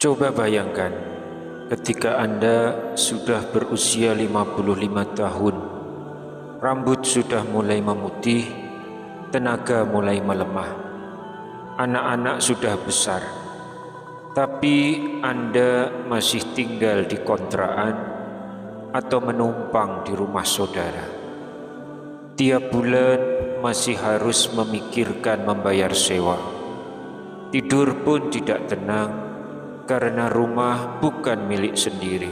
Coba bayangkan ketika Anda sudah berusia 55 tahun, rambut sudah mulai memutih, tenaga mulai melemah, anak-anak sudah besar, tapi Anda masih tinggal di kontrakan atau menumpang di rumah saudara. Tiap bulan masih harus memikirkan membayar sewa. Tidur pun tidak tenang karena rumah bukan milik sendiri.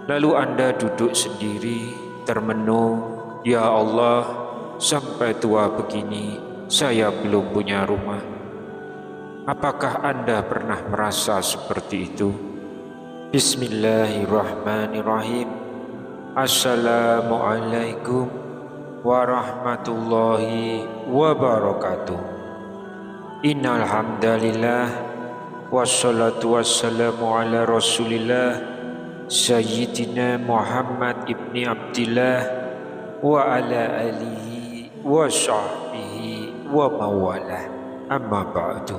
Lalu Anda duduk sendiri, termenung, "Ya Allah, sampai tua begini, saya belum punya rumah." Apakah Anda pernah merasa seperti itu? Bismillahirrahmanirrahim. Assalamualaikum warahmatullahi wabarakatuh. Innal hamdalillah wassalatu wassalamu ala Rasulillah Sayyidina Muhammad ibni Abdillah wa ala alihi wa sahbihi wa mawalah. Amma ba'du.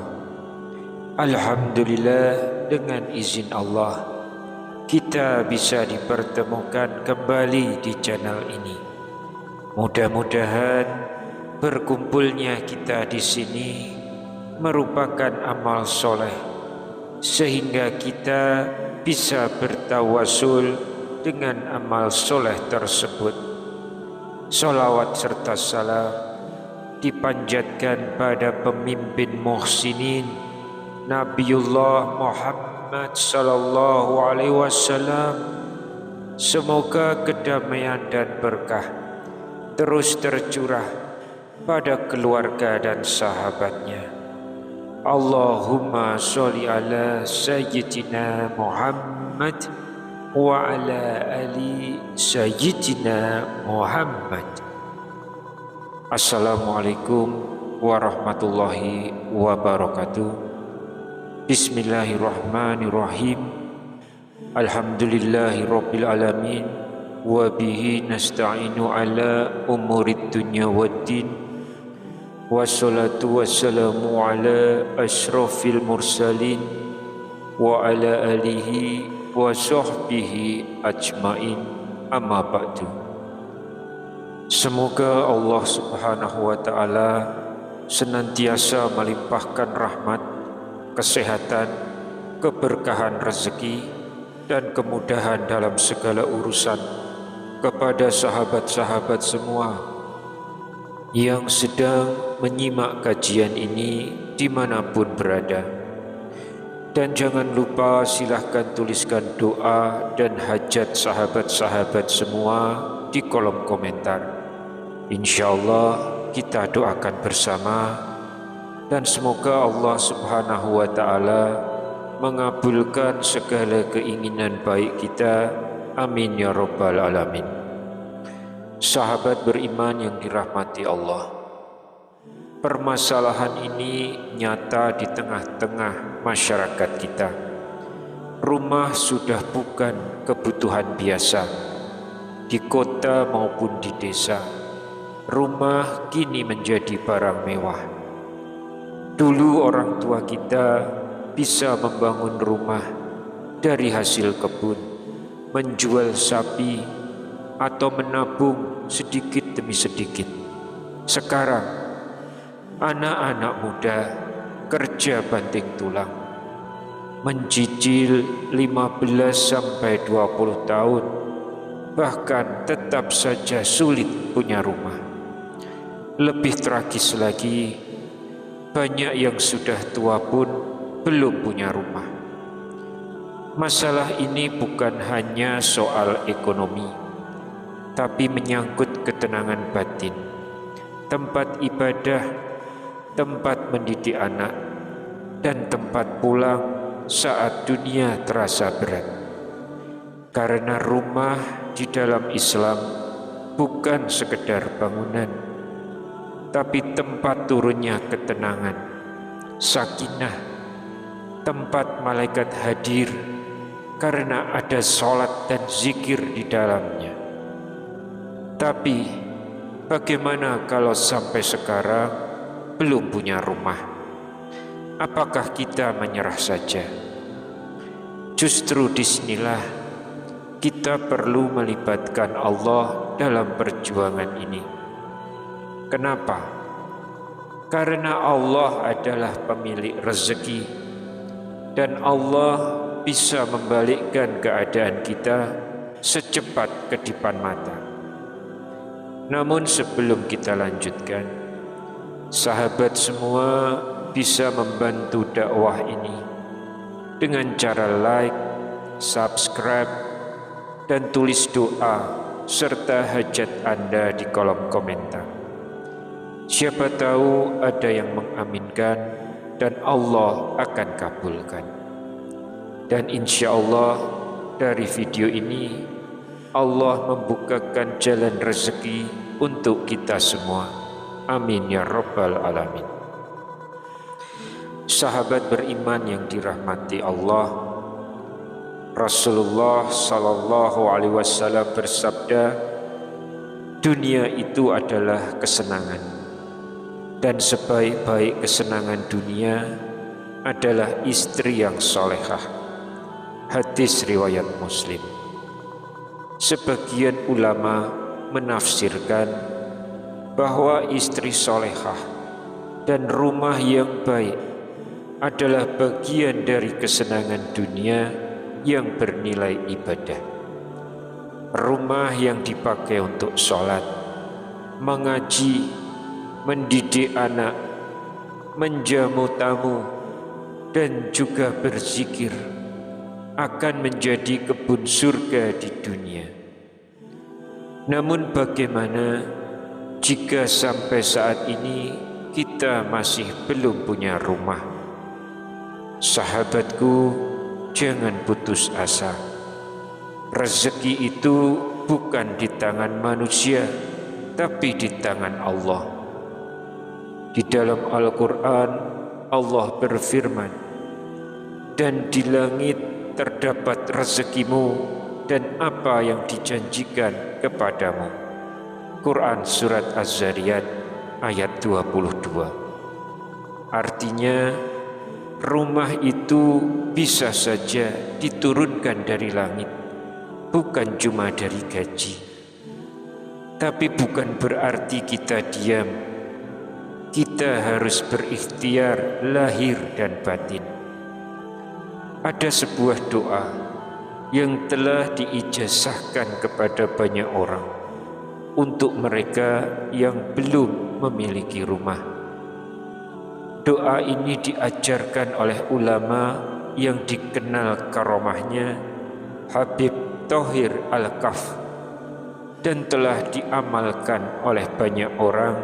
Alhamdulillah, dengan izin Allah kita bisa dipertemukan kembali di channel ini. Mudah-mudahan berkumpulnya kita di sini merupakan amal soleh, sehingga kita bisa bertawasul dengan amal soleh tersebut. Salawat serta salam dipanjatkan pada pemimpin muhsinin Nabiullah Muhammad sallallahu alaihi wasallam. Semoga kedamaian dan berkah terus tercurah pada keluarga dan sahabatnya. Allahumma sholli ala Sayyidina Muhammad wa ala ali Sayyidina Muhammad. Assalamualaikum warahmatullahi wabarakatuh. Bismillahirrahmanirrahim. Alhamdulillahi rabbil alamin. Wa bihi nasta'inu ala umurid dunya waddin. Wassalatu wassalamu ala ashrafil mursalin wa ala alihi wa sahbihi ajmain. Amma ba'du. Semoga Allah subhanahu wa ta'ala senantiasa melimpahkan rahmat, kesehatan, keberkahan rezeki, dan kemudahan dalam segala urusan kepada sahabat-sahabat semua yang sedang menyimak kajian ini dimanapun berada. Dan jangan lupa silahkan tuliskan doa dan hajat sahabat-sahabat semua di kolom komentar. InsyaAllah kita doakan bersama, dan semoga Allah subhanahu wa ta'ala mengabulkan segala keinginan baik kita. Amin ya rabbal alamin. Sahabat beriman yang dirahmati Allah, permasalahan ini nyata di tengah-tengah masyarakat kita. Rumah sudah bukan kebutuhan biasa. Di kota maupun di desa, rumah kini menjadi barang mewah. Dulu orang tua kita bisa membangun rumah dari hasil kebun, menjual sapi, atau menabung sedikit demi sedikit. Sekarang anak-anak muda kerja banting tulang, mencicil 15-20 tahun, bahkan tetap saja sulit punya rumah. Lebih tragis lagi, banyak yang sudah tua pun belum punya rumah. Masalah ini bukan hanya soal ekonomi, tapi menyangkut ketenangan batin, tempat ibadah, tempat mendidik anak, dan tempat pulang saat dunia terasa berat. Karena rumah di dalam Islam bukan sekedar bangunan, tapi tempat turunnya ketenangan, sakinah, tempat malaikat hadir karena ada sholat dan zikir di dalamnya. Tapi bagaimana kalau sampai sekarang belum punya rumah? Apakah kita menyerah saja? Justru disinilah kita perlu melibatkan Allah dalam perjuangan ini. Kenapa? Karena Allah adalah pemilik rezeki dan Allah bisa membalikkan keadaan kita secepat kedipan mata. Namun sebelum kita lanjutkan, sahabat semua bisa membantu dakwah ini dengan cara like, subscribe, dan tulis doa serta hajat Anda di kolom komentar. Siapa tahu ada yang mengaminkan dan Allah akan kabulkan. Dan insya Allah dari video ini Allah membukakan jalan rezeki untuk kita semua. Amin ya Rabbal Alamin. Sahabat beriman yang dirahmati Allah, Rasulullah Sallallahu Alaihi Wasallam bersabda, dunia itu adalah kesenangan, dan sebaik-baik kesenangan dunia adalah istri yang solehah. Hadis riwayat Muslim. Sebagian ulama menafsirkan bahwa istri solehah dan rumah yang baik adalah bagian dari kesenangan dunia yang bernilai ibadah. Rumah yang dipakai untuk sholat, mengaji, mendidik anak, menjamu tamu, dan juga berzikir akan menjadi kebun surga di dunia. Namun bagaimana jika sampai saat ini kita masih belum punya rumah? Sahabatku, jangan putus asa. Rezeki itu bukan di tangan manusia, tapi di tangan Allah. Di dalam Al-Quran, Allah berfirman, dan di langit terdapat rezekimu dan apa yang dijanjikan kepadamu. Quran Surat Az-Zariyat ayat 22. Artinya, rumah itu bisa saja diturunkan dari langit, bukan cuma dari gaji. Tapi bukan berarti kita diam. Kita harus berikhtiar lahir dan batin. Ada sebuah doa yang telah diijazahkan kepada banyak orang untuk mereka yang belum memiliki rumah. Doa ini diajarkan oleh ulama yang dikenal karomahnya Habib Thohir Al-Kaf dan telah diamalkan oleh banyak orang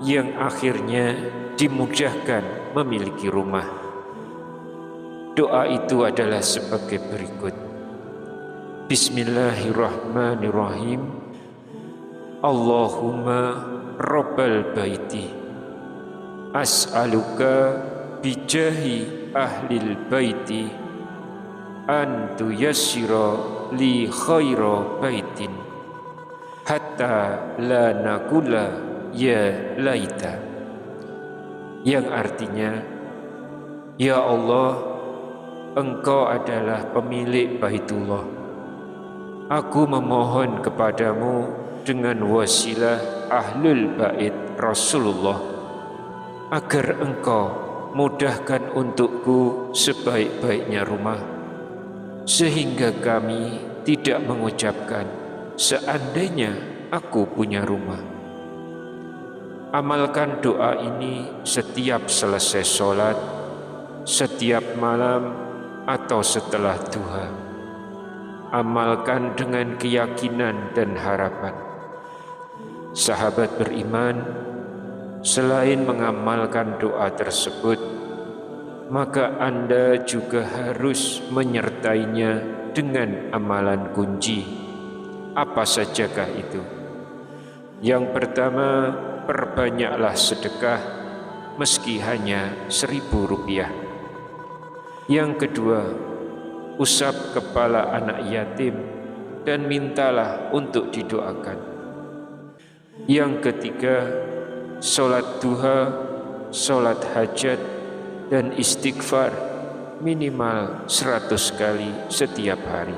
yang akhirnya dimudahkan memiliki rumah. Doa itu adalah sebagai berikut. Bismillahirrahmanirrahim. Allahumma Rabbal baiti, as'aluka bijahi ahlil baiti an tuyassira li khaira baitin hatta la nakula ya laita, yang artinya, ya Allah, Engkau adalah pemilik Baitullah. Aku memohon kepadamu dengan wasilah ahlul bait Rasulullah agar Engkau mudahkan untukku sebaik-baiknya rumah, sehingga kami tidak mengucapkan seandainya aku punya rumah. Amalkan doa ini setiap selesai sholat, setiap malam, atau setelah duha. Amalkan dengan keyakinan dan harapan. Sahabat beriman, selain mengamalkan doa tersebut, maka Anda juga harus menyertainya dengan amalan kunci. Apa sajakah itu? Yang pertama, perbanyaklah sedekah meski hanya Rp1.000. Yang kedua, usap kepala anak yatim dan mintalah untuk didoakan. Yang ketiga, sholat duha, sholat hajat, dan istighfar minimal 100 kali setiap hari.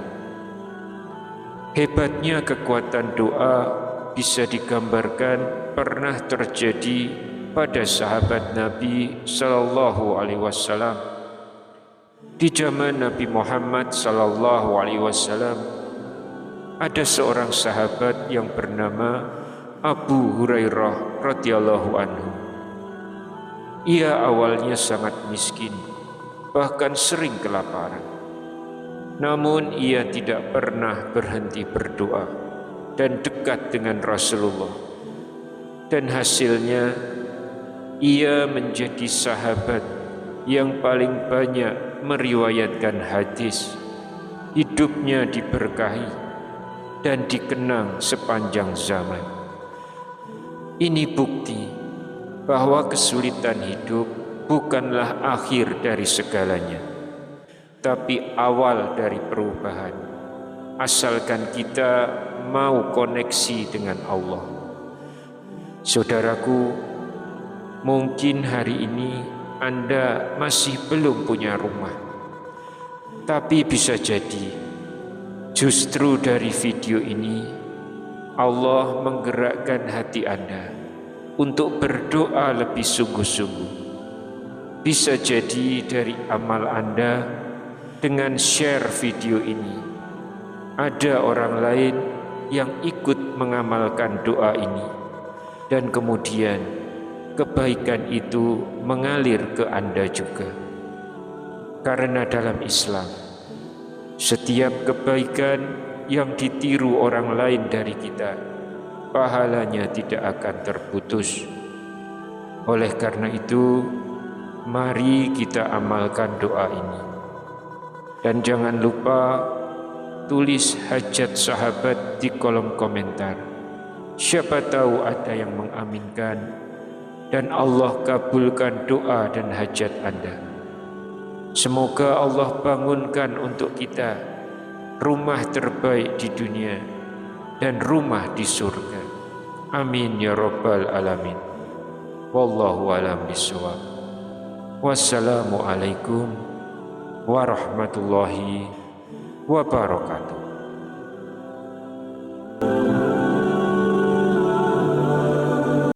Hebatnya kekuatan doa bisa digambarkan pernah terjadi pada sahabat Nabi Sallallahu Alaihi Wasallam. Di zaman Nabi Muhammad Sallallahu Alaihi Wasallam, ada seorang sahabat yang bernama Abu Hurairah radhiyallahu anhu. Ia awalnya sangat miskin, bahkan sering kelaparan. Namun ia tidak pernah berhenti berdoa dan dekat dengan Rasulullah. Dan hasilnya ia menjadi sahabat yang paling banyak meriwayatkan hadis. Hidupnya diberkahi dan dikenang sepanjang zaman. Ini bukti bahwa kesulitan hidup bukanlah akhir dari segalanya, tapi awal dari perubahan, asalkan kita mau koneksi dengan Allah. Saudaraku, mungkin hari ini Anda masih belum punya rumah, tapi bisa jadi justru dari video ini Allah menggerakkan hati Anda untuk berdoa lebih sungguh-sungguh. Bisa jadi dari amal Anda dengan share video ini, ada orang lain yang ikut mengamalkan doa ini, dan kemudian kebaikan itu mengalir ke Anda juga. Karena dalam Islam, setiap kebaikan yang ditiru orang lain dari kita, pahalanya tidak akan terputus. Oleh karena itu, mari kita amalkan doa ini. Dan jangan lupa tulis hajat sahabat di kolom komentar. Siapa tahu ada yang mengaminkan dan Allah kabulkan doa dan hajat Anda. Semoga Allah bangunkan untuk kita rumah terbaik di dunia dan rumah di surga. Amin ya rabbal alamin. Wallahu a'lam bishawab. Wassalamualaikum warahmatullahi wabarakatuh.